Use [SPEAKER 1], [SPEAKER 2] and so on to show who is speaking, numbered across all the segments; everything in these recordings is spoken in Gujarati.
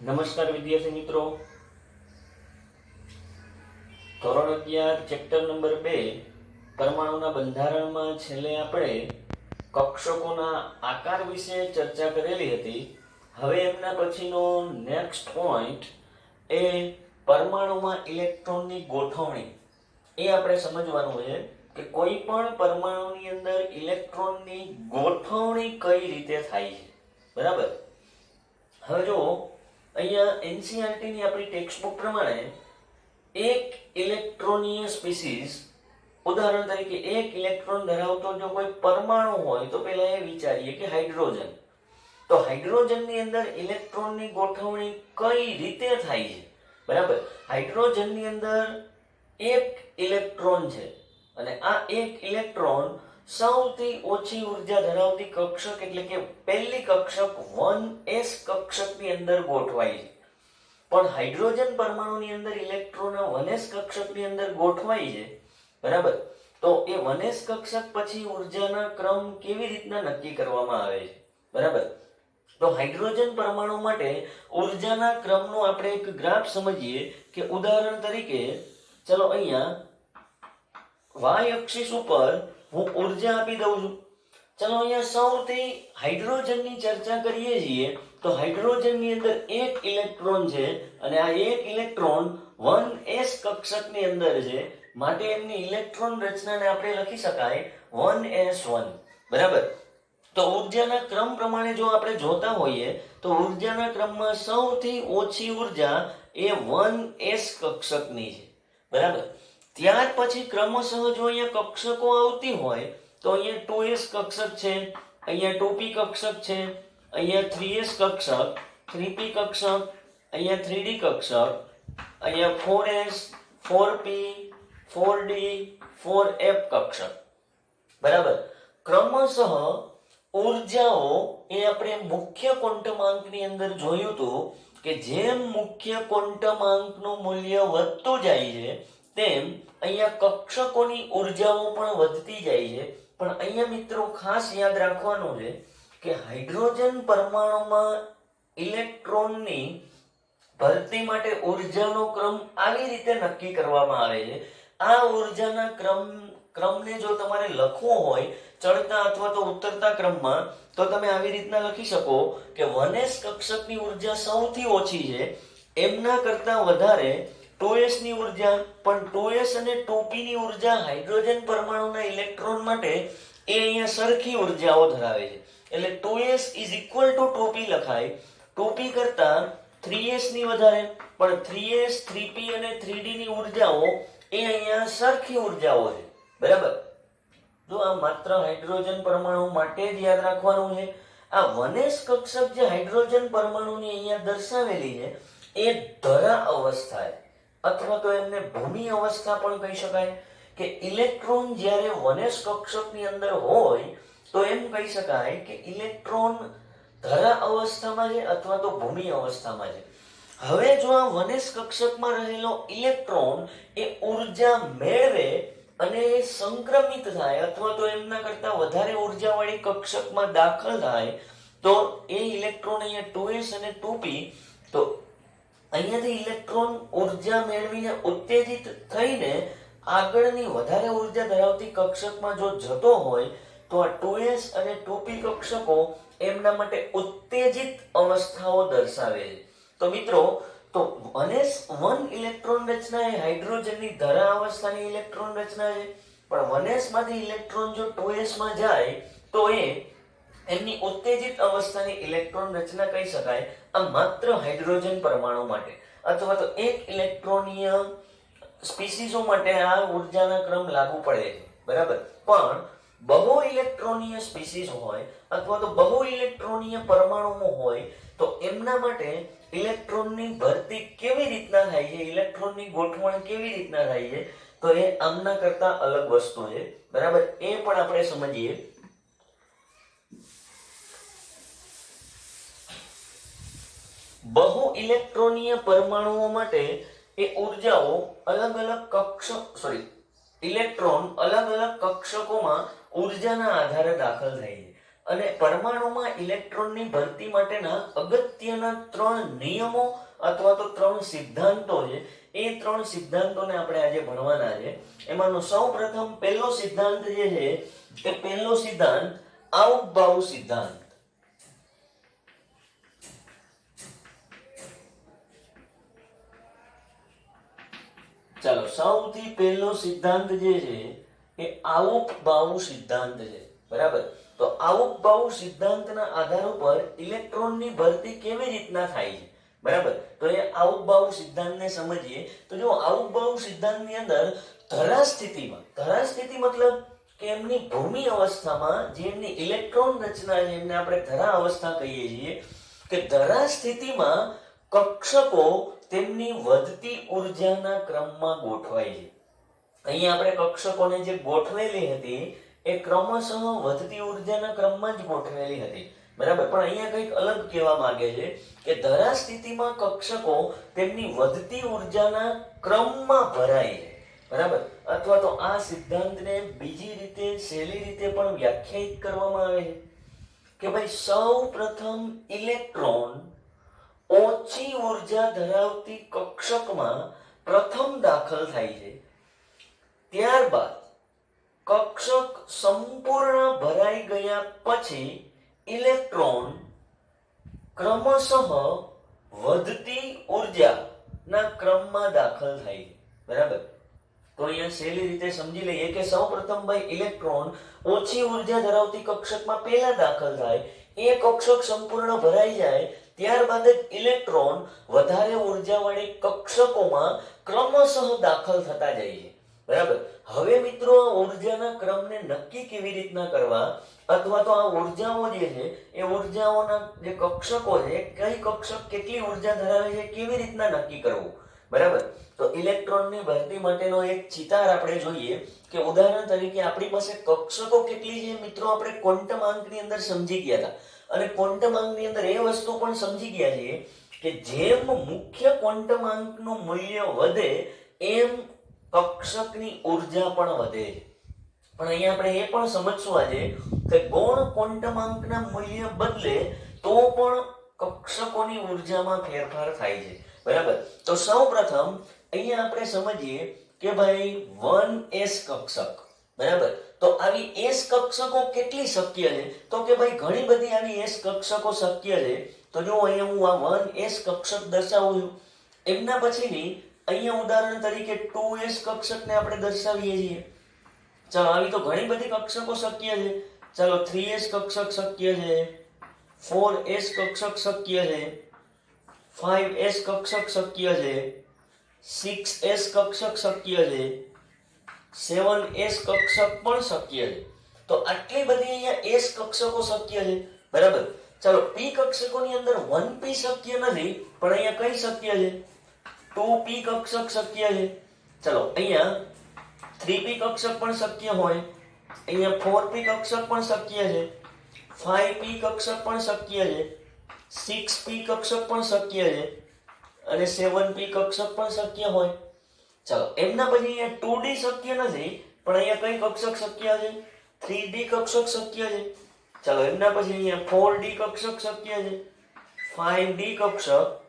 [SPEAKER 1] નમસ્કાર વિદ્યાર્થી મિત્રો, ધોરણ 11 ચેપ્ટર નંબર 2 પરમાણુના બંધારણમાં છેલ્લે આપણે કક્ષકોના આકાર વિશે ચર્ચા કરેલી હતી. હવે એમના પછીનો નેક્સ્ટ પોઈન્ટ એ પરમાણુમાં ઇલેક્ટ્રોનની ગોઠવણી એ આપણે સમજવાનું છે કે કોઈ પણ પરમાણુની અંદર ઇલેક્ટ્રોનની ગોઠવણી કઈ રીતે થાય છે. બરાબર. હવે જો અહીંયા એનસીઈઆરટી ની આપણી ટેક્સ્ટબુક પ્રમાણે એક ઇલેક્ટ્રોનીય સ્પીસીસ, ઉદાહરણ તરીકે એક ઇલેક્ટ્રોન ધરાવતો જો કોઈ પરમાણુ હોય તો પહેલા એ વિચારીએ કે હાઇડ્રોજન. તો હાઇડ્રોજનની અંદર ઇલેક્ટ્રોનની ગોઠવણી કઈ રીતે થાય છે. બરાબર. હાઇડ્રોજનની અંદર એક ઇલેક્ટ્રોન છે અને આ એક ઇલેક્ટ્રોન સૌથી ઓછી ઉર્જા ધરાવતી કક્ષક એટલે કે પહેલી કક્ષક 1s કક્ષકની અંદર ગોઠવાય છે. પણ હાઇડ્રોજન પરમાણુની અંદર ઇલેક્ટ્રોન 1s કક્ષકની અંદર ગોઠવાય છે. બરાબર. તો એ 1s કક્ષક પછી ઉર્જાના ક્રમ કેવી રીતના નક્કી કરવામાં આવે છે. બરાબર. તો હાઇડ્રોજન પરમાણુ માટે ઉર્જાના ક્રમનો આપણે એક ગ્રાફ સમજીએ કે ઉદાહરણ તરીકે ચલો અહીંયા y અક્ષિસ ઉપર હું ઉર્જા આપી દઉં છું. ચલો અહીંયા સૌથી હાઇડ્રોજનની ચર્ચા કરીએ છીએ તો હાઇડ્રોજનની અંદર એક ઇલેક્ટ્રોન છે અને આ એક ઇલેક્ટ્રોન 1s કક્ષકની અંદર છે. માટે એમની ઇલેક્ટ્રોન રચનાને આપણે લખી શકાય 1s1. બરાબર. તો ઉર્જાના ક્રમ પ્રમાણે જો આપણે જોતા હોઈએ તો ઉર્જાના ક્રમમાં સૌથી ઓછી ઉર્જા એ 1s કક્ષકની છે. બરાબર. ત્યાર પછી ક્રમશઃ જો અહીંયા કક્ષકો આવતી હોય તો અહીંયા 2s કક્ષક છે, અહીંયા 2p કક્ષક છે, અહીંયા 3s કક્ષક, 3p કક્ષક, અહીંયા 3d કક્ષક, અહીંયા 4s, 4p, 4d, 4f કક્ષક. બરાબર. ક્રમશઃ ઉર્જાઓ એ આપણે મુખ્ય ક્વોન્ટમાંકની અંદર જોયું હતું કે જેમ મુખ્ય ક્વોન્ટમાંકનું મૂલ્ય વધતું જાય છે તેમ અહીંયા કક્ષકોની ઉર્જાઓ પણ વધતી જાય છે. પણ અહીંયા મિત્રો ખાસ યાદ રાખવાનું છે કે હાઇડ્રોજન પરમાણુમાં ઇલેક્ટ્રોનની ભરતી માટે ઉર્જાનો ક્રમ આવી રીતે નક્કી કરવામાં આવે છે. આ ઉર્જાના ક્રમને જો તમારે લખવો હોય ચડતા અથવા તો ઉતરતા ક્રમમાં તો તમે આવી રીતના લખી શકો કે 1s કક્ષકની ઉર્જા સૌથી ઓછી છે, એમના કરતા વધારે 2s ની ઉર્જા, પણ 2s અને 2p ની ઉર્જા હાઇડ્રોજન પરમાણુના ઇલેક્ટ્રોન માટે એ અહીંયા સરખી ઉર્જાઓ ધરાવે છે. એટલે 2s = 2p લખાય. 2p કરતા 3s ની વધારે, પણ 3s, 3p અને 3d ની ઉર્જાઓ એ અહીંયા સરખી ઉર્જાઓ છે. બરાબર. તો આ માત્ર હાઇડ્રોજન પરમાણુ માટે જ યાદ રાખવાનું છે. આ 1s કક્ષક જે હાઇડ્રોજન પરમાણુની અહીંયા દર્શાવેલી છે એ ધરા અવસ્થા છે અથવા તો એમને ભૂમિ અવસ્થા પણ કહી શકાય કે ઇલેક્ટ્રોન જ્યારે 1s કક્ષકની અંદર હોય તો એમ કહી શકાય કે ઇલેક્ટ્રોન ધરા અવસ્થામાં છે અથવા તો ભૂમિ અવસ્થામાં છે. હવે જો આ 1s કક્ષકમાં રહેલો ઇલેક્ટ્રોન એ ઉર્જા મેળવે અને સંક્રમિત થાય અથવા તો એમના કરતા વધારે ઉર્જાવાળી કક્ષકમાં દાખલ થાય તો એ ઇલેક્ટ્રોન અહીંયા 2s અને 2p, તો અહીંયાથી ઇલેક્ટ્રોન ઉર્જા મેળવીને ઉત્તેજિત થઈને આગળની વધારે ઉર્જા ધરાવતી કક્ષકમાં જો જતો હોય તો આ 2s અને 2p કક્ષકો એમના માટે ઉત્તેજિત અવસ્થાઓ દર્શાવે છે. તો મિત્રો, તો 1s1 ઇલેક્ટ્રોન રચના એ હાઇડ્રોજનની ધરા અવસ્થાની ઇલેક્ટ્રોન રચના છે, પણ 1s માંથી ઇલેક્ટ્રોન જો 2s માં જાય તો એ એમની ઉત્તેજિત અવસ્થાની ઇલેક્ટ્રોન રચના કહી શકાય. આ માત્ર હાઇડ્રોજન પરમાણુ માટે અથવા તો એક ઇલેક્ટ્રોનીય સ્પીસીસો માટે આ ઉર્જાના ક્રમ લાગુ પડે છે. બરાબર. પણ બહુ ઇલેક્ટ્રોનીય સ્પીસીસ હોય અથવા તો બહુ ઇલેક્ટ્રોનીય પરમાણુઓ હોય તો એમના માટે ઇલેક્ટ્રોનની ભરતી કેવી રીતના થાય છે, ઇલેક્ટ્રોનની ગોઠવણ કેવી રીતના થાય છે, તો એ આમના કરતા અલગ વસ્તુ છે. બરાબર. એ પણ આપણે સમજીએ. બહુ ઇલેક્ટ્રોનીય પરમાણુઓ માટે એ ઉર્જાઓ ઇલેક્ટ્રોન અલગ અલગ કક્ષકોમાં ઉર્જાના આધારે દાખલ થાય છે. અને પરમાણુમાં ઇલેક્ટ્રોનની ભરતી માટેના અગત્યના 3 નિયમો અથવા તો 3 સિદ્ધાંતો છે. એ 3 સિદ્ધાંતોને આપણે આજે ભણવાના છે. એમાંનો સૌપ્રથમ પહેલો સિદ્ધાંત જે છે એ પહેલો સિદ્ધાંત આઉટબાઉ સિદ્ધાંત. ચાલો, સૌથી પહેલો સિદ્ધાંત જે છે એ આઉટબાઉ સિદ્ધાંત છે. બરાબર. તો આઉટબાઉ સિદ્ધાંતના આધાર ઉપર ઇલેક્ટ્રોનની ભરતી કેવી રીતના થાય છે. બરાબર. તો એ આઉટબાઉ સિદ્ધાંતને સમજીએ. તો જો આઉટબાઉ સિદ્ધાંતની અંદર ધરા સ્થિતિ મતલબ કે એમની ભૂમિ અવસ્થામાં જે એમની ઇલેક્ટ્રોન રચના છે એમને આપણે ધરા અવસ્થા કહીએ છીએ કે ધરા સ્થિતિમાં કક્ષકો તેમની વધતી ઉર્જાના ક્રમમાં ગોઠવાય છે. અહીંયા આપણે કક્ષકોને જે ગોઠવેલી હતી એ ક્રમશઃ વધતી ઉર્જાના ક્રમમાં જ ગોઠવેલી હતી. બરાબર. પણ અહીંયા કંઈક અલગ કહેવા માંગે છે કે ધરા સ્થિતિમાં કક્ષકો તેમની વધતી ઉર્જાના ક્રમમાં ભરાય છે. બરાબર. અથવા તો આ સિદ્ધાંતને બીજી રીતે સહેલી રીતે પણ વ્યાખ્યાયિત કરવામાં આવે છે કે ભાઈ સૌ પ્રથમ ઇલેક્ટ્રોન ઓછી ઉર્જા ધરાવતી કક્ષકમાં પ્રથમ દાખલ થાય છે. ત્યારબાદ કક્ષક સંપૂર્ણ ભરાઈ ગયા પછી ઇલેક્ટ્રોન ક્રમશઃ વધતી ઉર્જાના ક્રમમાં દાખલ થાય છે. બરાબર. તો અહીંયા સહેલી રીતે સમજી લઈએ કે સૌપ્રથમ ભાઈ ઇલેક્ટ્રોન ઓછી ઉર્જા ધરાવતી કક્ષકમાં પહેલા દાખલ થાય. એ કક્ષક સંપૂર્ણ ભરાઈ જાય ત્યારબાદ જ ઇલેક્ટ્રોન વધારે ઉર્જાવાળી કક્ષકોમાં ક્રમશઃ દાખલ થતા જાય છે. બરાબર. હવે મિત્રો આ ઉર્જાના ક્રમને નક્કી કેવી રીતના કરવા અથવા તો આ ઉર્જાઓ જે છે એ ઉર્જાઓના જે કક્ષકો છે કઈ કક્ષક કેટલી ઉર્જા ધરાવે છે કેવી રીતના નક્કી કરવું. બરાબર. તો ઇલેક્ટ્રોનની ભરતી માટેનો એક ચિતાર આપણે જોઈએ કે ઉદાહરણ તરીકે આપણી પાસે કક્ષકો કેટલી છે મિત્રો આપણે ક્વોન્ટમ આંકની અંદર સમજી ગયા હતા. અને ક્વોન્ટમ આંકની અંદર એ વસ્તુ પણ સમજી ગયા છીએ કે જેમ મુખ્ય ક્વોન્ટમ આંકનું મૂલ્ય વધે એમ કક્ષકની ઉર્જા પણ વધે. પણ અહીંયા આપણે એ પણ સમજશું આજે કે ગૌણ ક્વોન્ટમ આંકના મૂલ્ય બદલે તો પણ કક્ષકોની ઉર્જામાં ફેરફાર થાય છે. બરાબર. તો સૌપ્રથમ અહીંયા આપણે સમજીએ કે ભાઈ 1s કક્ષક. બરાબર. તો આવી s કક્ષકો કેટલી શક્ય છે તો કે ભાઈ ઘણી બધી આવી s કક્ષકો શક્ય છે. તો જો અહીંયા હું આ 1s કક્ષક દર્શાવું છું. એમના પછીની અહીંયા ઉદાહરણ તરીકે 2s કક્ષકને આપણે દર્શાવીએ છીએ. ચાલો, આવી તો ઘણી બધી કક્ષકો શક્ય છે. ચાલો, 3s કક્ષક શક્ય છે, 4s કક્ષક શક્ય છે, 5s કક્ષક શક્ય છે, 6s કક્ષક શક્ય છે, 7s કક્ષક પણ શક્ય છે. તો આટલી બધી અહીંયા s કક્ષકો શક્ય છે. બરાબર. ચાલો, p કક્ષકોની અંદર 1p શક્ય નથી પણ અહીંયા કઈ શક્ય છે 2p કક્ષક શક્ય છે. ચલો, અહીંયા 3p કક્ષક પણ શક્ય હોય, અહીંયા 4p કક્ષક પણ શક્ય છે, 5p કક્ષક પણ શક્ય છે, 6p કક્ષક પણ શક્ય છે અને 7p કક્ષક પણ શક્ય હોય. ચલો, એમના પછી અહીંયા 2d શક્ય નથી પણ અહીંયા કઈ કક્ષક શક્ય છે 3d કક્ષક શક્ય છે. ચલો, એમના પછી અહીંયા 4d કક્ષક શક્ય છે, 5d કક્ષક,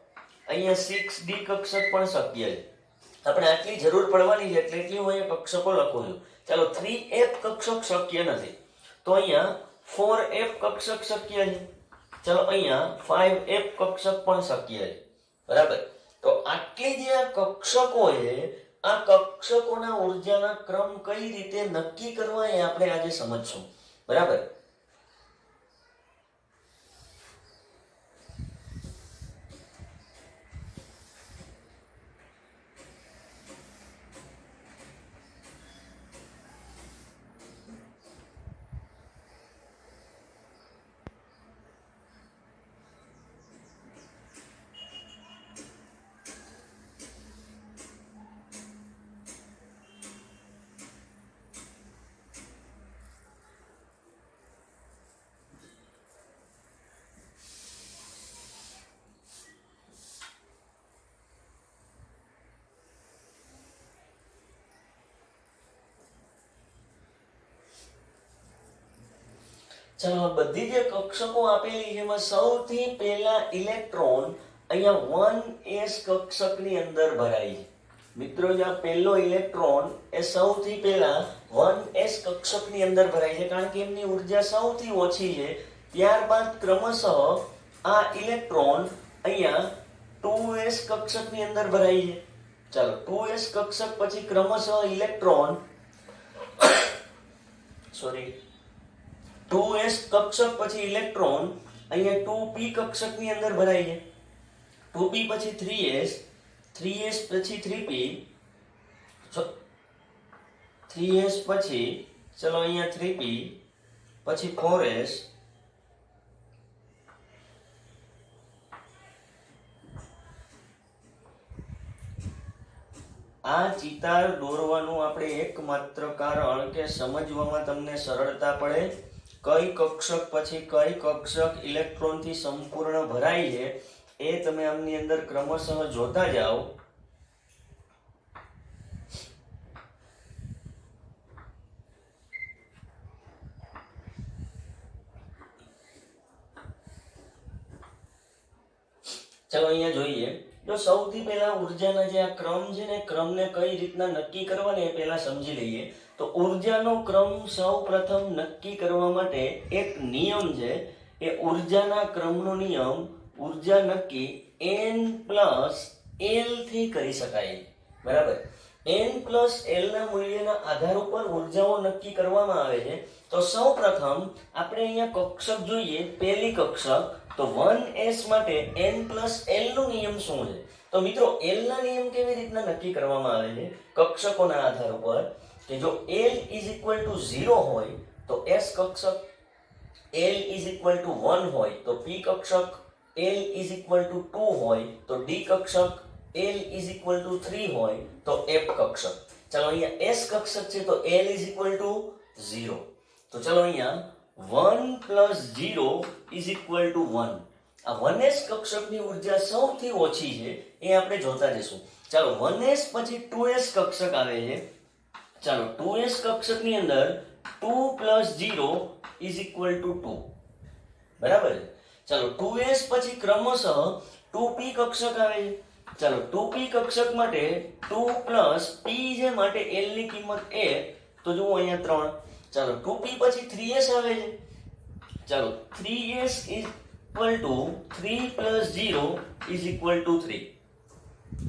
[SPEAKER 1] અહીંયા 6d કક્ષક પણ શક્ય છે. આપણે આટલી જરૂર પડવાની છે એટલે એટલી હું અહીંયા કક્ષકો લખું છું. ચાલો, 3f કક્ષક શક્ય નથી તો અહીંયા 4f કક્ષક શક્ય છે. ચલો, અહીંયા 5f કક્ષક પણ શક્ય છે. બરાબર. તો આટલી જે આ કક્ષકો છે આ કક્ષકોના ઉર્જાના ક્રમ કઈ રીતે નક્કી કરવા એ આપણે આજે સમજશું. બરાબર. ચાલો બધી જે કક્ષકો આપેલી છે એમાં સૌથી પહેલા ઇલેક્ટ્રોન અહીંયા 1s કક્ષકની અંદર ભરાય છે. મિત્રો જે આ પહેલો ઇલેક્ટ્રોન એ સૌથી પહેલા 1s કક્ષકની અંદર ભરાય છે કારણ કે એમની ઉર્જા સૌથી ઓછી છે. ત્યારબાદ ક્રમશઃ આ ઇલેક્ટ્રોન અહીંયા 2s કક્ષકની અંદર ભરાય છે. ચાલો 2s કક્ષક પછી ક્રમશઃ ઇલેક્ટ્રોન 2s કક્ષક પછી ઇલેક્ટ્રોન અહીંયા 2p કક્ષકની અંદર ભરાય છે. 2p પછી 3s 3s પછી 3p 3s પછી ચલો અહીંયા 3p પછી 4s આ ચિતાર દોરવાનું આપણે એકમાત્ર કારણ કે સમજવામાં તમને સરળતા પડે. કઈ કક્ષક પછી કઈ કક્ષક ઇલેક્ટ્રોનથી સંપૂર્ણ ભરાય છે એ તમે આમની અંદર ક્રમશઃ જોતા જાઓ. ચાલો અહીંયા જોઈએ. જો સૌથી પહેલા ઉર્જાના જે આ ક્રમ છે ને ક્રમને કઈ રીતના નક્કી કરવાને એ પહેલા સમજી લઈએ. તો ઉર્જાનો ક્રમ સૌપ્રથમ નક્કી કરવા માટે એક નિયમ છે. એ ઉર્જાના ક્રમનો નિયમ ઉર્જા નક્કી n+l થી કરી શકાય. બરાબર, n+l ના મૂલ્યના આધાર ઉપર ઉર્જાઓ નક્કી કરવામાં આવે છે. તો સૌપ્રથમ આપણે અહીંયા કક્ષક જોઈએ. પહેલી કક્ષક તો 1s માટે n+l નો નિયમ શું છે? તો મિત્રો l ના નિયમ કેવી રીતના નક્કી કરવામાં આવે છે? કક્ષકોના આધાર ઉપર કે જો l = 0 હોય તો s કક્ષક, l = 1 હોય તો p કક્ષક, l = 2 હોય તો d કક્ષક, l = 3 હોય તો f કક્ષક. ચાલો અહીંયા s કક્ષક છે તો l = 0. તો ચાલો અહીંયા 1 + 0 = 1. આ 1s કક્ષકની ઉર્જા સૌથી ઓછી છે એ આપણે જોતા જઈશું. ચાલો 1s પછી 2s કક્ષક આવે છે. ચાલો 2s કક્ષકની અંદર 2 + 0 = 2. બરાબર છે. ચાલો 2s પછી ક્રમશઃ 2p કક્ષક આવે છે. ચાલો 2p કક્ષક માટે 2 + p જે માટે l ની કિંમત 1 તો જુઓ અહીંયા 3. ચાલો 2p પછી 3s આવે છે. ચાલો 3s = 3 + 0 = 3.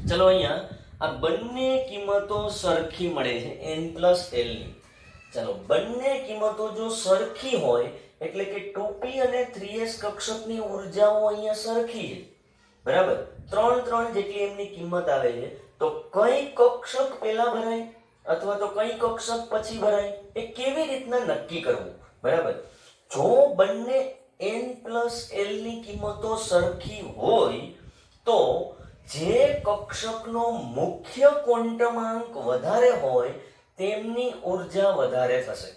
[SPEAKER 1] ચલો અહીંયા આ બંને કિંમતો સરખી મળે છે n+l ની. ચાલો બંને કિંમતો જો સરખી હોય એટલે કે 2p અને 3s કક્ષકની ઉર્જાઓ અહીંયા સરખી છે. બરાબર, 3 જેટલી એમની કિંમત આવે છે. તો કઈ કક્ષક પહેલા ભરાય અથવા તો કઈ કક્ષક પછી ભરાય એ કેવી રીતના નક્કી કરવું? બરાબર, જો બંને n+l ની કિંમતો સરખી હોય તો જે કક્ષકનો મુખ્ય ક્વોન્ટમાંક વધારે હોય તેમની ઉર્જા વધારે થશે.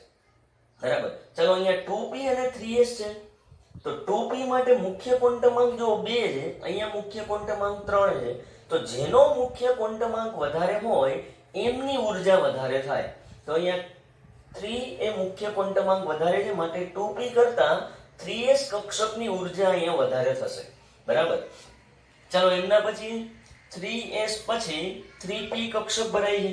[SPEAKER 1] બરાબર, ચલો અહીંયા 2p અને 3s છે તો 2p માટે મુખ્ય ક્વોન્ટમાંક જો 2 છે, અહીંયા મુખ્ય ક્વોન્ટમાંક 3 છે. તો જેનો મુખ્ય ક્વોન્ટમાંક વધારે હોય એમની ઉર્જા વધારે થાય. તો અહીંયા 3 એ મુખ્ય ક્વોન્ટમાંક વધારે છે માટે 2p કરતા 3s કક્ષકની ઉર્જા અહીંયા વધારે થશે. બરાબર, ચાલો એમના પછી 3s પછી 3p કક્ષક ભરાય છે.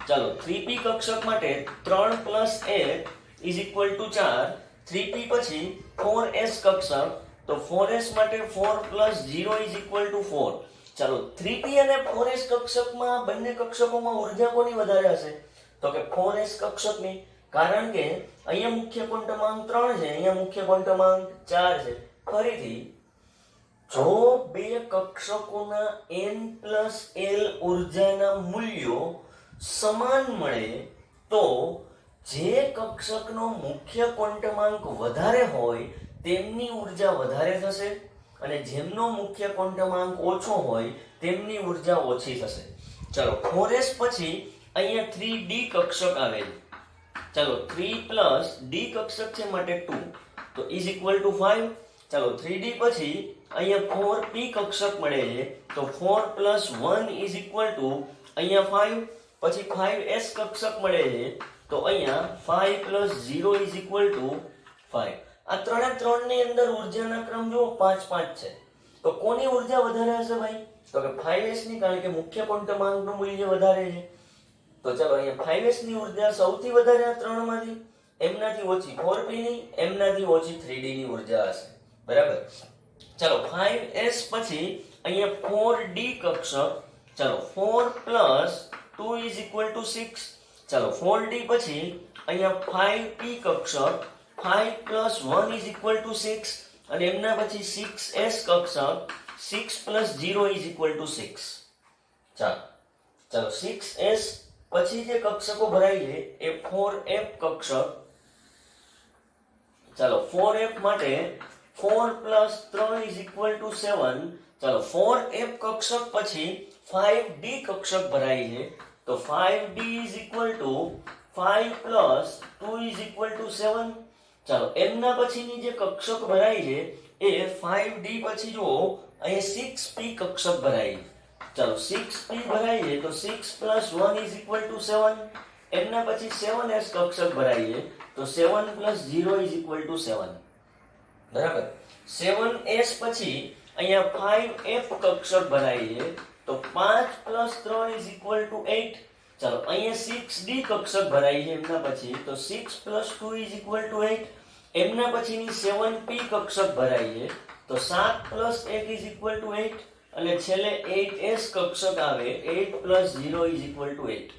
[SPEAKER 1] ચાલો 3p કક્ષક માટે 3 + 1 = 4. 3p પછી 4s કક્ષક તો 4s માટે 4 + 0 = 4. ચાલો 3p અને 4s કક્ષકમાં બંને કક્ષકોમાં ઉર્જા કોની વધારે હશે? તો કે 4s કક્ષકની. કારણ કે અહીંયા મુખ્ય ક્વોન્ટમાંક 3 છે, અહીંયા મુખ્ય ક્વોન્ટમાંક 4 છે. ફરીથી જો બે કક્ષકોના n+l ઉર્જાના મૂલ્યો સમાન મળે તો જે કક્ષકનો મુખ્ય ક્વોન્ટમાંક વધારે હોય તેમની ઉર્જા વધારે થશે અને જેમનો મુખ્ય ક્વોન્ટમાંક ઓછો હોય તેમની ઉર્જા ઓછી થશે. ચાલો 4s પછી અહીંયા 3d કક્ષક આવે છે. ચાલો 3 + d કક્ષક છે માટે 2 તો = 5. ચાલો 3d પછી અહીંયા 4p કક્ષક મળે છે તો 4 + 1 = અહીંયા 5. પછી 5s કક્ષક મળે છે તો અહીંયા 5 + 0 = 5. આ ત્રણની અંદર ઉર્જાના ક્રમ જુઓ 5 5 છે. તો કોની ઉર્જા વધારે હશે ભાઈ? તો કે 5s ની, કારણ કે મુખ્ય ક્વોન્ટમાંકનું મૂલ્ય વધારે છે. તો ચાલો અહીંયા 5s ની ઉર્જા સૌથી વધારે આ ત્રણમાંથી, એમનાથી ઓછી 4p ની, એમનાથી ઓછી 3d ની ઉર્જા હશે. બરાબર. ચાલો 5s પછી અહીંયા 4d કક્ષક. ચાલો 4 + 2 = 6. ચાલો 4d પછી અહીંયા 5p કક્ષક. 5 + 1 = 6 અને એમના પછી 6s કક્ષક. 6 + 0 = 6. ચાલો 6s પછી જે કક્ષકો ભરાય છે એ 4f કક્ષક. ચાલો 4f માટે 4 + 3 = 7. ચાલો 4f કક્ષક પછી 5d કક્ષક ભરાય છે. તો 5d = 5 + 2 = 7. ચાલો એમના પછીની જે કક્ષક ભરાય છે એ 5d પછી જુઓ અહીંયા 6p કક્ષક ભરાય છે. ચાલો 6p ભરાય છે તો 6 + 1 = 7. એમના પછી 7s કક્ષક ભરાય છે તો 7 + 0 = 7. બરાબર. 7s પછી અહીંયા 5f કક્ષક ભરાય છે તો 5 + 3 = 8. ચાલો અહીંયા 6d કક્ષક ભરાય છે એમના પછી તો 6 + 2 = 8. એમના પછીની 7p કક્ષક ભરાય છે તો 7 + 1 = 8 અને છેલ્લે 8s કક્ષક આવે 8 + 0 = 8.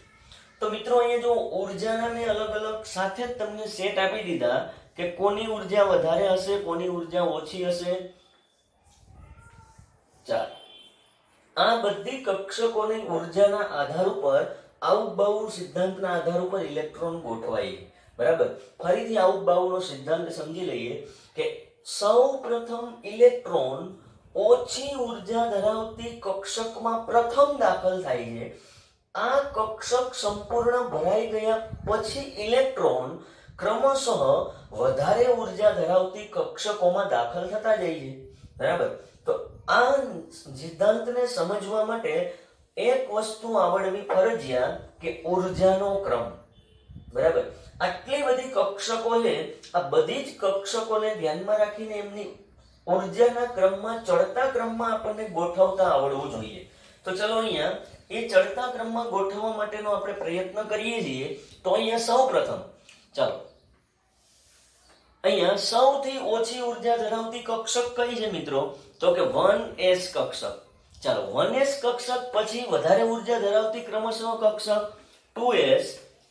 [SPEAKER 1] તો મિત્રો અહીંયા જો ઉર્જાના મેં અલગ અલગ સાથે જ તમને સેટ આપી દીધા કે કોની ઉર્જા વધારે હશે, કોની ઉર્જા ઓછી હશે. ચાલો આ બધી કક્ષકોની ઉર્જાના આધાર ઉપર આઉટ-બાઉન્ડ સિદ્ધાંતના આધાર ઉપર ઇલેક્ટ્રોન ગોઠવાય. બરાબર. ફરીથી આઉટ-બાઉન્ડનો સિદ્ધાંત સમજી લઈએ કે સૌપ્રથમ ઇલેક્ટ્રોન ઓછી ઉર્જા ધરાવતી કક્ષકમાં પ્રથમ દાખલ થાય છે. આ કક્ષક સંપૂર્ણ ભરાઈ ગયા પછી ઇલેક્ટ્રોન ક્રમશઃ વધારે ઉર્જા ધરાવતી કક્ષકોમાં દાખલ થતા જાય છે. બરાબર. તો આ સિદ્ધાંતને સમજવા માટે એક વસ્તુ આવડવી ફરજિયાત કે ઉર્જાનો ક્રમ. બરાબર. આટલી બધી કક્ષકો છે, આ બધી જ કક્ષકોને ધ્યાનમાં રાખીને એમની ઉર્જાના ક્રમમાં, ચડતા ક્રમમાં આપણને ગોઠવતા આવડવું જોઈએ. તો ચલો અહીંયા એ ચડતા ક્રમમાં ગોઠવવા માટેનો આપણે પ્રયત્ન કરીએ છીએ. તો અહીંયા સૌપ્રથમ ચાલો અહીંયા સૌથી ઓછી ઉર્જા ધરાવતી કક્ષક કઈ છે મિત્રો? તો કે 1s કક્ષક. ચાલો 1s કક્ષક પછી વધારે ઉર્જા ધરાવતી ક્રમશઃ કક્ષક 2s,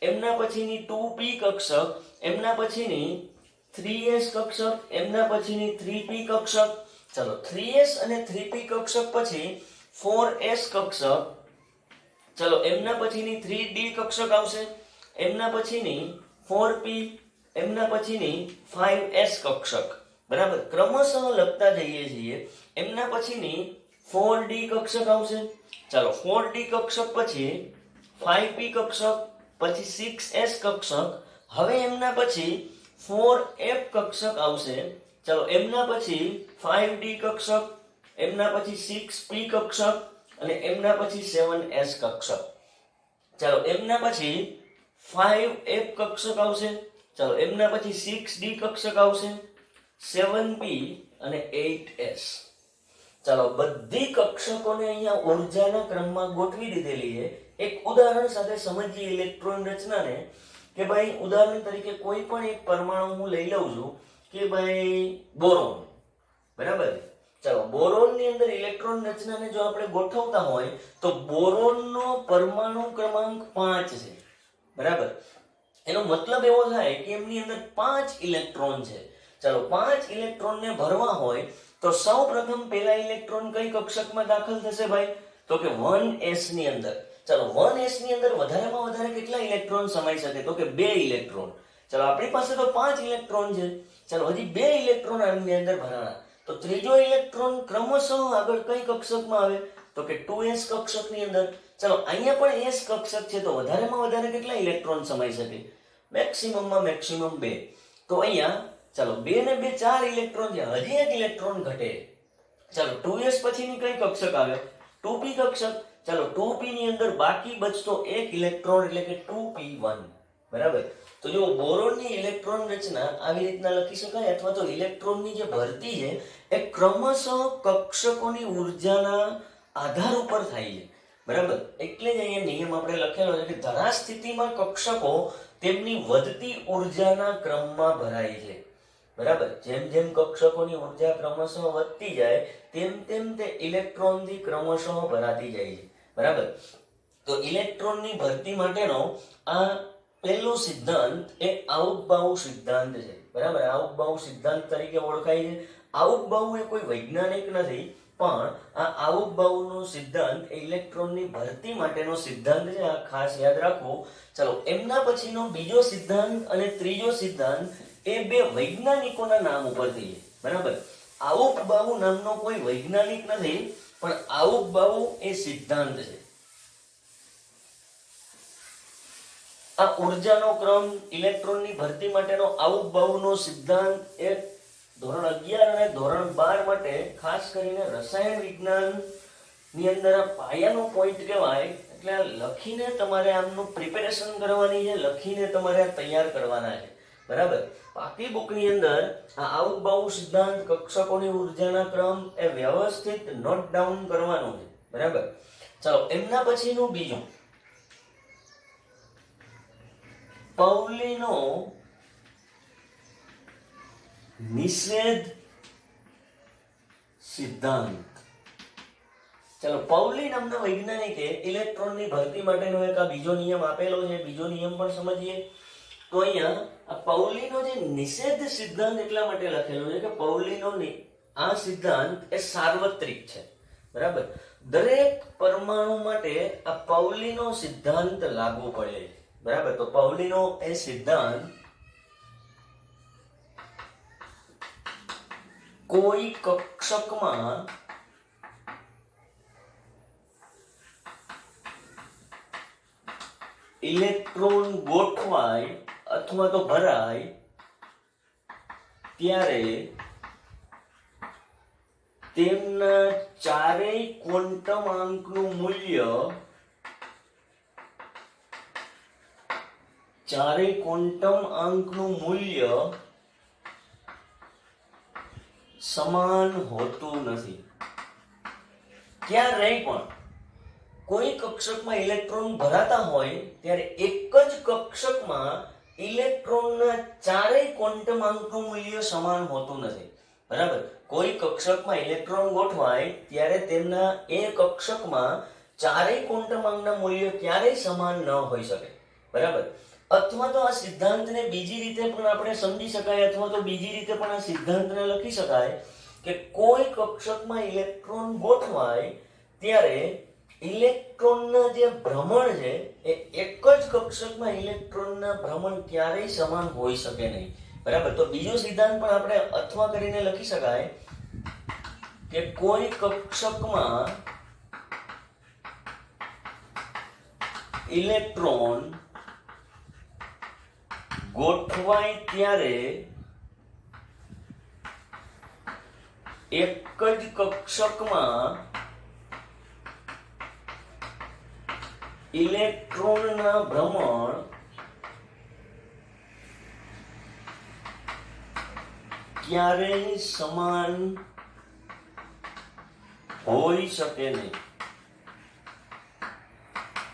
[SPEAKER 1] એમના પછીની 2p કક્ષક, એમના પછીની 3s કક્ષક, એમના પછીની 3p કક્ષક. ચાલો 3s અને 3p કક્ષક પછી 4s કક્ષક. ચાલો એમના પછીની 3d કક્ષક આવશે, એમના પછીની 4p, એમના પછીની 5s કક્ષક. બરાબર. ક્રમશઃ લખતા જઈએ છીએ. એમના પછીની 4d કક્ષક આવશે. ચાલો 4d કક્ષક પછી 5p કક્ષક, પછી 6s કક્ષક. હવે એમના પછી 4f કક્ષક આવશે. ચાલો એમના પછી 5d કક્ષક, એમના પછી 6p કક્ષક અને એમના પછી 7s કક્ષક. ચાલો એમના પછી 5f કક્ષક આવશે. ચાલો એમના પછી 6d કક્ષક આવશે, 7p અને 8s. ચાલો બધી કક્ષકોને અહીંયા ઉર્જાના ક્રમમાં ગોઠવી દીધેલી છે. એક ઉદાહરણ સાથે સમજીએ ઇલેક્ટ્રોન રચનાને કે ભાઈ ઉદાહરણ તરીકે કોઈ પણ એક પરમાણુ હું લઈ લઉં છું કે ભાઈ બોરોન. બરાબર. ચાલો બોરોનની અંદર ઇલેક્ટ્રોન રચનાને જો આપણે ગોઠવતા હોય તો બોરોનનો પરમાણુ ક્રમાંક 5 છે. બરાબર. એનો મતલબ એવો થાય કે એમની અંદર 5 ઇલેક્ટ્રોન છે. ચાલો 5 ઇલેક્ટ્રોનને ભરવા હોય તો સૌપ્રથમ પહેલા ઇલેક્ટ્રોન કઈ કક્ષકમાં દાખલ થશે ભાઈ? તો કે 1s ની અંદર. ચાલો 1s ની અંદર વધારેમાં વધારે કેટલા ઇલેક્ટ્રોન સમાઈ શકે? તો કે 2 ઇલેક્ટ્રોન. ચાલો આપણી પાસે તો 5 ઇલેક્ટ્રોન છે. ચાલો હજી 2 ઇલેક્ટ્રોન આની અંદર ભરાણા. તો ત્રીજો ઇલેક્ટ્રોન ક્રમશઃ આગળ કઈ કક્ષકમાં આવે? તો કે 2s કક્ષકની અંદર. ચાલો અહીંયા પણ s કક્ષક છે તો વધારેમાં વધારે કેટલા ઇલેક્ટ્રોન સમાઈ શકે? મેક્સિમમમાં મેક્સિમમ 2. તો અહીંયા ચાલો 2 ને 2 4 ઇલેક્ટ્રોન છે. હજી એક ઇલેક્ટ્રોન ઘટે. ચાલો 2s પછીની કઈ કક્ષક આવે? 2p કક્ષક. ચાલો 2p ની અંદર બાકી બચતો એક ઇલેક્ટ્રોન એટલે કે 2p1. બરાબર. તો તો જો બોરોનની ઇલેક્ટ્રોન રચના આવી રીતના લખી શકાય, અથવા તો ઇલેક્ટ્રોનની જે ભરતી છે એ ક્રમશઃ કક્ષકોની ઉર્જાના આધાર ઉપર થાય છે, બરાબર. એટલે જ અહીંયા નિયમ આપણે લખેલો છે કે ધરા સ્થિતિમાં કક્ષકો તેમની વધતી ઉર્જાના ક્રમમાં ભરાય છે, બરાબર. જેમ જેમ કક્ષકોની ઉર્જા ક્રમશઃ વધતી જાય તેમ તેમ તે ઇલેક્ટ્રોનથી ક્રમશઃ ભરાતી જાય છે, બરાબર. તો ઇલેક્ટ્રોનની ભરતી માટેનો આ પહેલો સિદ્ધાંત એ આઉટબાઉ સિદ્ધાંત છે, બરાબર. આઉટબાઉ સિદ્ધાંત તરીકે ઓળખાય છે. આઉટબાઉ એ કોઈ વૈજ્ઞાનિક નથી, પણ આ આઉટબાઉનો સિદ્ધાંત ઇલેક્ટ્રોનની ભરતી માટેનો સિદ્ધાંત છે. આ ખાસ યાદ રાખવો. ચલો, એમના પછીનો બીજો સિદ્ધાંત અને ત્રીજો સિદ્ધાંત એ બે વૈજ્ઞાનિકોના નામ ઉપરથી છે, બરાબર. આઉટબાઉ નામનો કોઈ વૈજ્ઞાનિક નથી, પણ આઉટબાઉ એ સિદ્ધાંત છે. આ ઉર્જાનો ક્રમ, ઇલેક્ટ્રોનની ભરતી માટેનો આઉટબાઉનો સિદ્ધાંત એ ધોરણ 11 અને ધોરણ 12 માટે ખાસ કરીને રસાયણ વિજ્ઞાન ની અંદર આ પાયાનો પોઈન્ટ કહેવાય. એટલે લખીને તમારે આમનું પ્રિપેરેશન કરવાની છે, લખીને તમારે તૈયાર કરવાના છે, બરાબર. બાકી બુકની અંદર આ આઉટબાઉ સિદ્ધાંત, કક્ષકોની ઉર્જાના ક્રમ એ વ્યવસ્થિત નોટ ડાઉન કરવાનું છે, બરાબર. ચલો, એમના પછીનું બીજું પાઉલીનો નિષેધ સિદ્ધાંત. ચલો, પાઉલી નામના વૈજ્ઞાનિકે ઇલેક્ટ્રોનની ભરતી માટેનો એક આ બીજો નિયમ આપેલો છે. બીજો નિયમ પણ સમજીએ. તો અહીંયા આ પાઉલીનો જે નિષેધ સિદ્ધાંત એટલા માટે લખેલો છે કે પાઉલીનો આ સિદ્ધાંત એ સાર્વત્રિક છે, બરાબર. દરેક પરમાણુ માટે આ પાઉલીનો સિદ્ધાંત લાગુ પડે છે, બરાબર. તો પાઉલીનો એ સિદ્ધાંત કોઈ કક્ષકમાં ઇલેક્ટ્રોન ગોઠવાય અથવા તો ભરાય ત્યારે તેમના ચારેય ક્વોન્ટમ આંકનું મૂલ્ય સમાન હોતું નથી. ક્યારેય પણ કોઈ કક્ષકમાં ઇલેક્ટ્રોન ભરાતા હોય ત્યારે એક જ કક્ષકમાં ઇલેક્ટ્રોનના ચારેય ક્વોન્ટમ આંકનું મૂલ્ય સમાન હોતું નથી, બરાબર. કોઈ કક્ષકમાં ઇલેક્ટ્રોન ગોઠવાય ત્યારે તેમના એ કક્ષકમાં ચારેય ક્વોન્ટમ આંકના મૂલ્ય ક્યારેય સમાન ન હોઈ શકે, બરાબર. અથવા તો આ સિદ્ધાંતને બીજી રીતે પણ આપણે સમજી શકાય, અથવા તો બીજી રીતે પણ આ સિદ્ધાંતને લખી શકાય કે કોઈ કક્ષકમાં ઇલેક્ટ્રોન ગોઠવાય ત્યારે ઇલેક્ટ્રોનના જે ભ્રમણ છે એ એક જ કક્ષકમાં ઇલેક્ટ્રોનના ભ્રમણ ક્યારેય સમાન હોઈ શકે નહીં, બરાબર. તો બીજો સિદ્ધાંત પણ આપણે અથવા કરીને લખી શકાય કે કોઈ કક્ષકમાં ઇલેક્ટ્રોન ગોઠવાય ત્યારે એક જ કક્ષકમાં ઇલેક્ટ્રોનના ભ્રમણ ક્યારેય સમાન હોઈ શકે નહીં.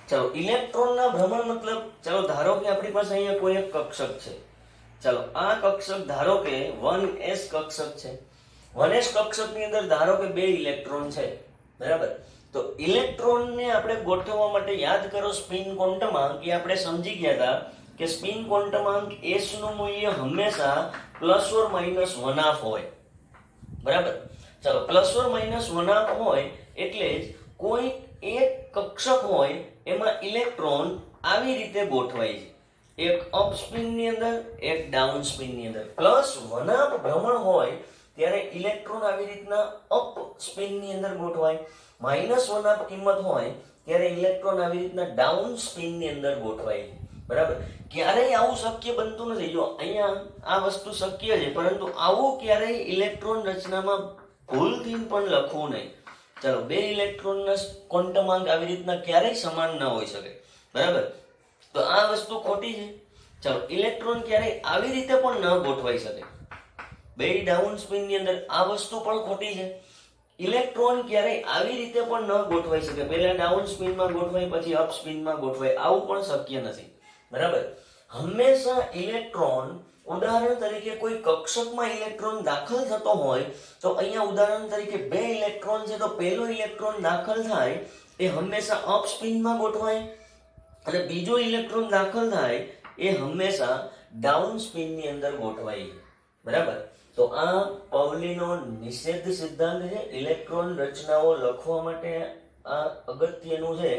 [SPEAKER 1] ચલો, ઇલેક્ટ્રોનના ભ્રમણ મતલબ, ચલો ધારો કે આપણી પાસે અહીંયા કોઈ એક કક્ષક છે. ચલો, આ કક્ષક ધારો કે 1s કક્ષક છે. 1s કક્ષકની અંદર ધારો કે 2 ઇલેક્ટ્રોન છે, બરાબર. તો ઇલેક્ટ્રોનને આપણે ગોઠવવા માટે યાદ કરો સ્પિન ક્વોન્ટમાંક, એ આપણે સમજી ગયા હતા કે સ્પિન ક્વોન્ટમાંક s નું મૂલ્ય હંમેશા ±1/2 હોય, બરાબર. ચલો, ±1/2 હોય એટલે જ કોઈ એક કક્ષક હોય એમાં ઇલેક્ટ્રોન આવી રીતે ગોઠવાય છે, એક અપ સ્પિનની અંદર, એક ડાઉન સ્પિનની અંદર. +1 ભ્રમણ હોય ત્યારે ઇલેક્ટ્રોન આવી રીતના અપ સ્પિનની અંદર ગોઠવાય. -1 કિંમત હોય ત્યારે ઇલેક્ટ્રોન આવી રીતના ડાઉન સ્પિનની અંદર ગોઠવાય, બરાબર. ક્યારેય આવું શક્ય બનતું નથી. જો અહીંયા આ વસ્તુ શક્ય છે, પરંતુ આવું ક્યારેય ઇલેક્ટ્રોન રચનામાં ભૂલથી પણ લખવું નહીં. ચલો, 2 ઇલેક્ટ્રોનના ક્વોન્ટમ આંક આવી રીતના ક્યારેય સમાન ન હોઈ શકે, બરાબર. તો આ વસ્તુ ખોટી છે. ચાલો, ઇલેક્ટ્રોન ક્યારેય આવી રીતે પણ ન ગોઠવાઈ શકે. બે ડાઉન સ્પિન ની અંદર આ વસ્તુ પણ ખોટી છે. ઇલેક્ટ્રોન ક્યારેય આવી રીતે પણ ન ગોઠવાઈ શકે. પહેલા ડાઉન સ્પિનમાં ગોઠવાય, પછી અપ સ્પિનમાં ગોઠવાય, આવું પણ શક્ય નથી. બરાબર. હંમેશા ઇલેક્ટ્રોન, ઉદાહરણ તરીકે કોઈ કક્ષકમાં ઇલેક્ટ્રોન દાખલ થતો હોય તો અહીંયા ઉદાહરણ તરીકે બે ઇલેક્ટ્રોન છે, તો પહેલો ઇલેક્ટ્રોન દાખલ થાય એ હંમેશા અપ સ્પિનમાં ગોઠવાય, અને બીજો ઇલેક્ટ્રોન દાખલ થાય એ હંમેશા ડાઉન સ્પિનની અંદર ગોઠવાય. બરાબર. તો આ પાઉલીનો નિષેધ સિદ્ધાંત છે. ઇલેક્ટ્રોન રચનાઓ લખવા માટે આ અગત્યનું છે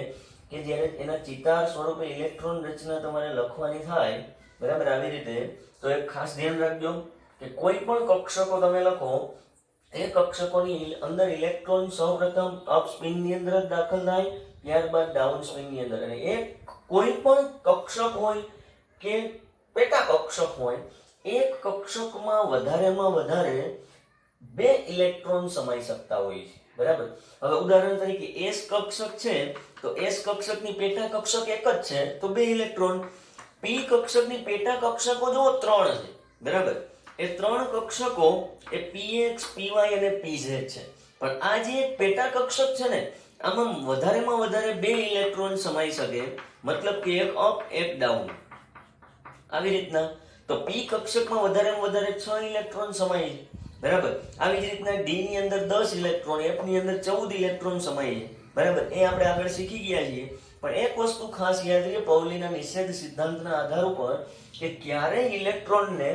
[SPEAKER 1] કે જ્યારે એના ચિતાર સ્વરૂપે ઇલેક્ટ્રોન રચના તમારે લખવાની થાય, બરાબર, આવી રીતે, તો એક ખાસ ધ્યાન રાખજો કે કોઈ પણ કક્ષકો તમે લખો, એ કક્ષકોની અંદર ઇલેક્ટ્રોન સૌપ્રથમ અપ સ્પિનની અંદર જ દાખલ થાય, ત્યારબાદ ડાઉન સ્પિનની અંદર. અને એ કોઈ પણ કક્ષક હોય કે પેટા કક્ષક હોય, એક કક્ષકમાં વધારેમાં વધારે બે ઇલેક્ટ્રોન સમાઈ શકતા હોય છે. બરાબર. હવે ઉદાહરણ તરીકે એસ કક્ષક છે, તો એસ કક્ષકની પેટા કક્ષક એક જ છે, તો બે ઇલેક્ટ્રોન. પી કક્ષકની પેટા કક્ષકો જો 3 છે. બરાબર. એ 3 કક્ષકો એ px, py અને pz છે. પણ આ જે એક પેટા કક્ષક છે ને, આમાં વધારેમાં વધારે બે ઇલેક્ટ્રોન સમાઈ શકે, મતલબ કે એક અપ એક ડાઉન, આવી રીતના. તો પી કક્ષકમાં વધારેમાં વધારે 6 ઇલેક્ટ્રોન સમાય છે. બરાબર. આવી જ રીતના ડી ની અંદર 10 ઇલેક્ટ્રોન, એફ ની અંદર 14 ઇલેક્ટ્રોન સમાય છે. બરાબર. એ આપણે આગળ શીખી ગયા છીએ. પણ એક વસ્તુ ખાસ યાદ રહે પાઉલીના નિષેધ સિદ્ધાંતના આધાર ઉપર, કે ક્યારેય ઇલેક્ટ્રોનને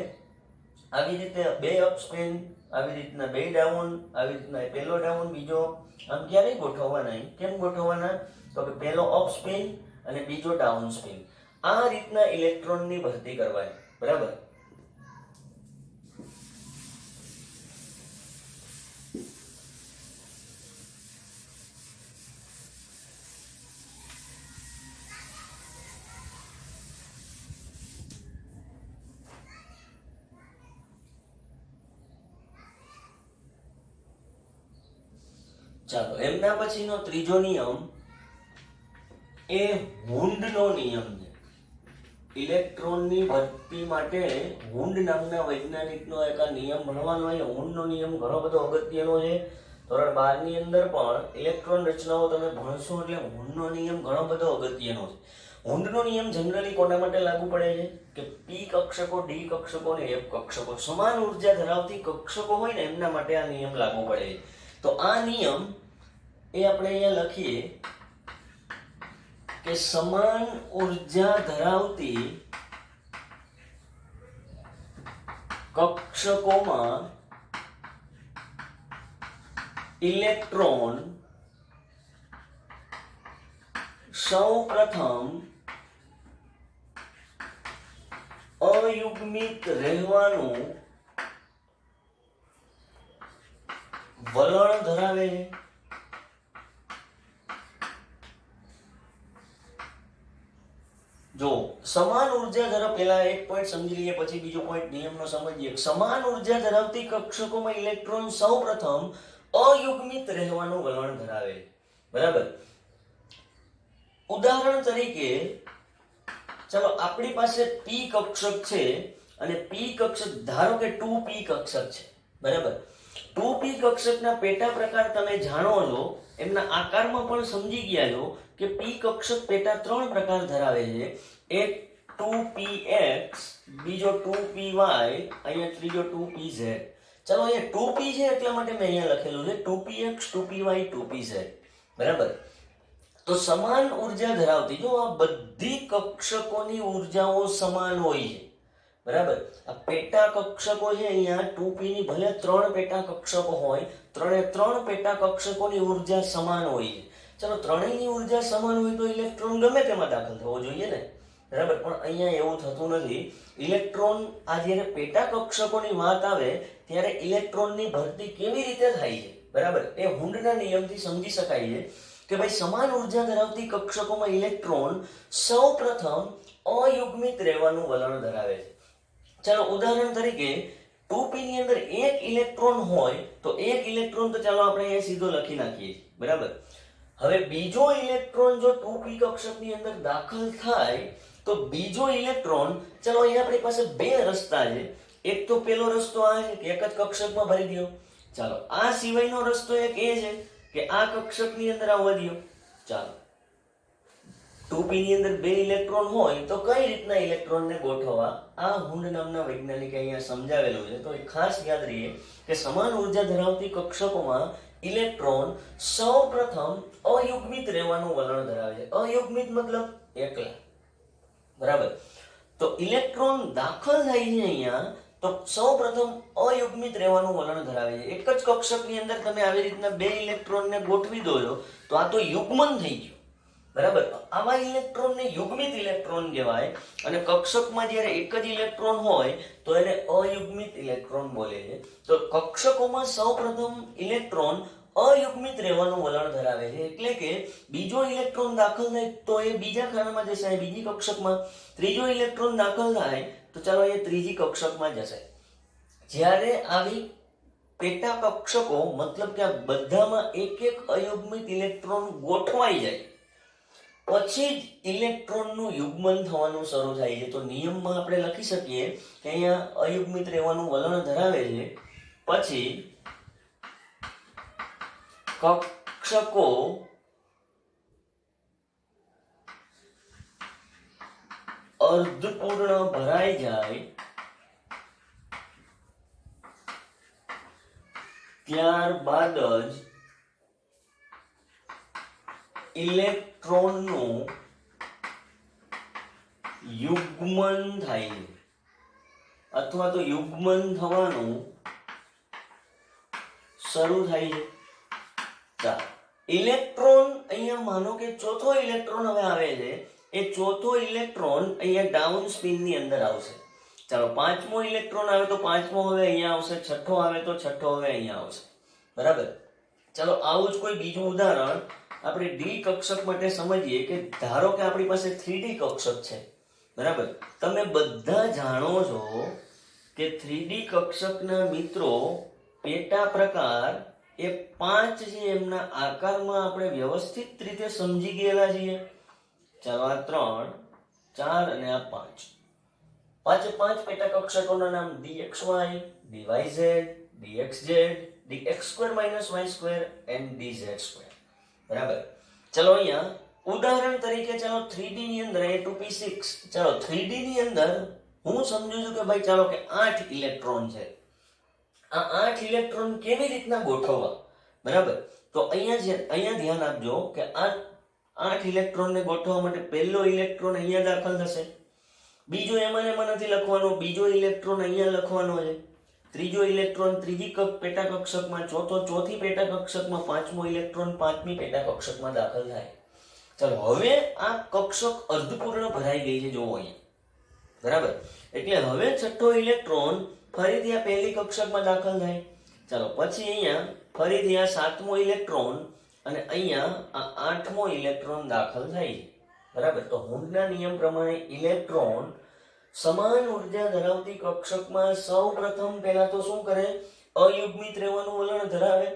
[SPEAKER 1] આવી રીતે બે અપ સ્પિન, આવી રીતના બે ડાઉન, આવી રીતના પહેલો ડાઉન બીજો, આમ ક્યારેય ગોઠવવાના નહીં. કેમ ગોઠવવાના? તો કે પહેલો અપ સ્પિન અને બીજો ડાઉન સ્પિન, આ રીતના ઇલેક્ટ્રોનની ભરતી કરવાની. બરાબર. ચાલો, એમના પછીનો ત્રીજો નિયમ એ હુન્ડનો નિયમ છે. ઇલેક્ટ્રોનની ભરતી માટે હુન્ડ નામના વૈજ્ઞાનિકનો એક આ નિયમ ભણવાનો છે. હુન્ડનો નિયમ ઘણો બધો અગત્યનો છે. ધોરણ 12 ની અંદર પણ ઇલેક્ટ્રોન રચનાઓ તમે ભણશો એટલે હુન્ડનો નિયમ ઘણો બધો અગત્યનો છે. હુન્ડનો નિયમ જનરલી કોના માટે લાગુ પડે છે? કે પી કક્ષકો, ડી કક્ષકો અને એફ કક્ષકો, સમાન ઉર્જા ધરાવતી કક્ષકો હોય ને, એમના માટે આ નિયમ લાગુ પડે છે. તો આ નિયમ એ આપણે અહીંયા લખીએ કે સમાન ઉર્જા ધરાવતી કક્ષકોમાં ઇલેક્ટ્રોન સૌપ્રથમ અયુગ્મિત રહેવાનું વલણ ધરાવે છે. જો સમાન ઉર્જા ધરાવ, પહેલા એક પોઈન્ટ સમજી લઈએ, પછી બીજો પોઈન્ટ નિયમનો સમજીએ. સમાન ઉર્જા ધરાવતી કક્ષકોમાં ઇલેક્ટ્રોન સૌપ્રથમ અયુગ્મિત રહેવાનું વલણ ધરાવે. બરાબર. ઉદાહરણ તરીકે ચલો આપણી પાસે પી કક્ષક છે, અને પી કક્ષક ધારો કે 2p કક્ષક છે. બરાબર. 2p કક્ષકના પેટા પ્રકાર તમે જાણો છો, એમના આકારમાં પણ સમજી ગયા છો કે પી કક્ષક પેટા 3 પ્રકાર ધરાવે છે. એક 2px, બીજો 2py, અહીંયા ત્રીજો 2pz. ચલો અહીંયા 2p છે એટલા માટે મેં અહીંયા લખેલું છે 2px, 2py, 2pz. બરાબર. તો સમાન ઉર્જા ધરાવતી, જો આ બધી કક્ષકોની ઉર્જાઓ સમાન હોય છે. બરાબર. આ પેટા કક્ષકો છે, અહીંયા 2p ની ભલે 3 પેટા કક્ષકો હોય, 3 પેટા કક્ષકોની ઉર્જા સમાન હોય છે. ચલો ત્રણેયની ઉર્જા સમાન હોય તો ઇલેક્ટ્રોન ગમે તેમાં દાખલ થવો જોઈએ ને. બરાબર. પણ અહીંયા એવું થતું નથી. ઇલેક્ટ્રોન આ જ્યારે પેટા કક્ષકોની વાત આવે ત્યારે ઇલેક્ટ્રોનની ભરતી કેવી રીતે થાય છે, બરાબર, એ હુન્ડના નિયમથી સમજી શકાય છે કે ભાઈ સમાન ઉર્જા ધરાવતી કક્ષકોમાં ઇલેક્ટ્રોન સૌપ્રથમ અયુગ્મિત રહેવાનું વલણ ધરાવે છે. ચાલો ઉદાહરણ તરીકે 2p ની અંદર એક ઇલેક્ટ્રોન હોય તો એક ઇલેક્ટ્રોન તો ચાલો આપણે અહીંયા સીધો લખી નાખીએ. બરાબર. હવે બીજો ઇલેક્ટ્રોન જો 2p કક્ષકની અંદર દાખલ થાય તો બીજો ઇલેક્ટ્રોન, ચલો અહીંયા આપણી પાસે બે રસ્તા છે. એક તો પેલો રસ્તો આ છે કે એક જ કક્ષકમાં ભરી દો. ચાલો આ સિવાયનો રસ્તો એક એ છે કે આ કક્ષકની અંદર આવવા દો. ચાલો 2p ની અંદર બે ઇલેક્ટ્રોન હોય તો કઈ રીતના ઇલેક્ટ્રોનને ગોઠવવા, આ હુન્ડ નામના વૈજ્ઞાનિકે અહીંયા સમજાવેલું છે. તો એ ખાસ યાદ રહીએ કે સમાન ઉર્જા ધરાવતી કક્ષકોમાં ઇલેક્ટ્રોન સૌપ્રથમ અયુગ્મિત રહેવાનું વલણ ધરાવે છે. અયુગ્મિત મતલબ એકલા, બરાબર. તો ઇલેક્ટ્રોન દાખલ થાય છે અહીંયા તો સૌપ્રથમ અયુગ્મિત રહેવાનું વલણ ધરાવે છે. એક જ કક્ષકની અંદર તમે આવી રીતના બે ઇલેક્ટ્રોનને ગોઠવી દો છો તો આ તો યુગ્મન થઈ ગયું, બરાબર. આવા ઇલેક્ટ્રોનને યુગ્મિત ઇલેક્ટ્રોન કહેવાય. અને કક્ષકમાં જ્યારે એક જ ઇલેક્ટ્રોન હોય તો એને અયુગ્મિત ઇલેક્ટ્રોન બોલે છે. તો કક્ષકોમાં સૌપ્રથમ ઇલેક્ટ્રોન અયુગ્મિત રહેવાનું વલણ ધરાવે છે. એટલે કે બીજો ઇલેક્ટ્રોન દાખલ થાય તો એ બીજા ખાનામાં જશે, બીજી કક્ષકમાં. ત્રીજો ઇલેક્ટ્રોન દાખલ થાય તો ચાલો એ ત્રીજી કક્ષકમાં જશે. જ્યારે આવી પેટા કક્ષકો, મતલબ કે આ બધામાં એક એક અયુગ્મિત ઇલેક્ટ્રોન ગોઠવાઈ જાય પછી જ ઇલેક્ટ્રોનનું યુગ્મન થવાનું શરૂ થાય છે. તો નિયમમાં આપણે લખી શકીએ કે અહીંયા અયુગ્મિત રહેવાનું વલણ ધરાવે છે. પછી કક્ષકો અર્ધપૂર્ણ ભરાઈ જાય ત્યારબાદ જ ઇલેક્ટ્રોનનું યુગ્મન થાય છે અથવા તો યુગ્મન થવાનું શરૂ થાય છે. ચાલો ઇલેક્ટ્રોન અહીંયા માનો કે ચોથો ઇલેક્ટ્રોન હવે આવે છે. એ ચોથો ઇલેક્ટ્રોન અહીંયા ડાઉન સ્પિનની અંદર આવશે. ચાલો પાંચમો ઇલેક્ટ્રોન આવે તો પાંચમો હવે અહીંયા આવશે, છઠ્ઠો આવે તો છઠ્ઠો હવે અહીંયા આવશે, બરાબર. ચાલો આવું જ કોઈ બીજું ઉદાહરણ આપણે ડી કક્ષક માટે સમજીએ કે ધારો કે આપણી પાસે 3D કક્ષક છે, બરાબર. તમે બધા જાણો છો કે 3D કક્ષકના મિત્રો પેટા પ્રકાર એ 5 છે, એમના આકારમાં આપણે વ્યવસ્થિત રીતે સમજી ગયેલા છીએ. ચાલો આ 3, 4 અને આ 5, પાંચે પાંચ પેટા કક્ષકોના નામ dxy, dyz, dxz, dx2 - y2 and dz2, બરાબર. ચલો અહીંયા ઉદાહરણ તરીકે ચાલો 3D ની અંદર A2P6, ચાલો 3D ની અંદર હું સમજુ છું કે ભાઈ ચાલો કે 8 ઇલેક્ટ્રોન છે. આ 8 ઇલેક્ટ્રોન કેવી રીતના ગોઠવવા, બરાબર. તો અહીંયા ધ્યાન આપજો કે આ 8 ઇલેક્ટ્રોનને ગોઠવવા માટે પહેલો ઇલેક્ટ્રોન અહીંયા દાખલ થશે, બીજો એમાં નથી લખવાનો, બીજો ઇલેક્ટ્રોન અહીંયા લખવાનો છે, ત્રીજો ઇલેક્ટ્રોન ત્રીજી પેટા કક્ષકમાં, ચોથો ચોથી પેટા કક્ષકમાં, પાંચમો ઇલેક્ટ્રોન પાંચમી પેટા કક્ષકમાં દાખલ થાય. ચાલો હવે આ કક્ષક અર્ધપૂર્ણ ભરાઈ ગઈ છે, જોવો અહીંયા, બરાબર. એટલે હવે છઠ્ઠો ઇલેક્ટ્રોન ફરીથી આ પહેલી કક્ષકમાં દાખલ થાય. ચાલો પછી અહીંયા ફરીથી આ સાતમો ઇલેક્ટ્રોન અને અહીંયા આ આઠમો ઇલેક્ટ્રોન દાખલ થાય છે, બરાબર. તો હુન્ડના નિયમ પ્રમાણે ઇલેક્ટ્રોન સમાન ઉર્જા ધરાવતી કક્ષકમાં સૌપ્રથમ પહેલા તો શું કરે, અયુગ્મિત રહેવાનું વલણ ધરાવે.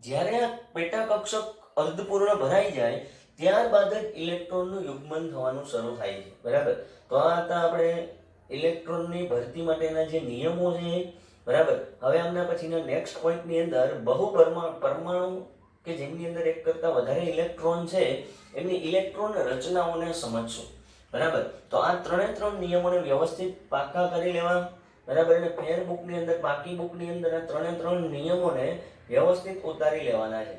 [SPEAKER 1] જ્યારે આ પેટા કક્ષક અર્ધપૂર્ણ ભરાઈ જાય ત્યારબાદ જ ઇલેક્ટ્રોનનું યુગ્મન થવાનું શરૂ થાય છે, બરાબર. તો આ હતા આપણે ઇલેક્ટ્રોનની ભરતી માટેના જે નિયમો છે, બરાબર. હવે આમના પછીના નેક્સ્ટ પોઈન્ટની અંદર બહુ પરમાણુ કે જેમની અંદર એક કરતા વધારે ઇલેક્ટ્રોન છે એમની ઇલેક્ટ્રોન રચનાઓને સમજશું, બરાબર. તો આ 3 નિયમોને વ્યવસ્થિત પાકા કરી લેવા, બરાબર. અને ફેર બુકની અંદર, બાકી બુકની અંદર આ 3 નિયમોને વ્યવસ્થિત ઉતારી લેવાના છે.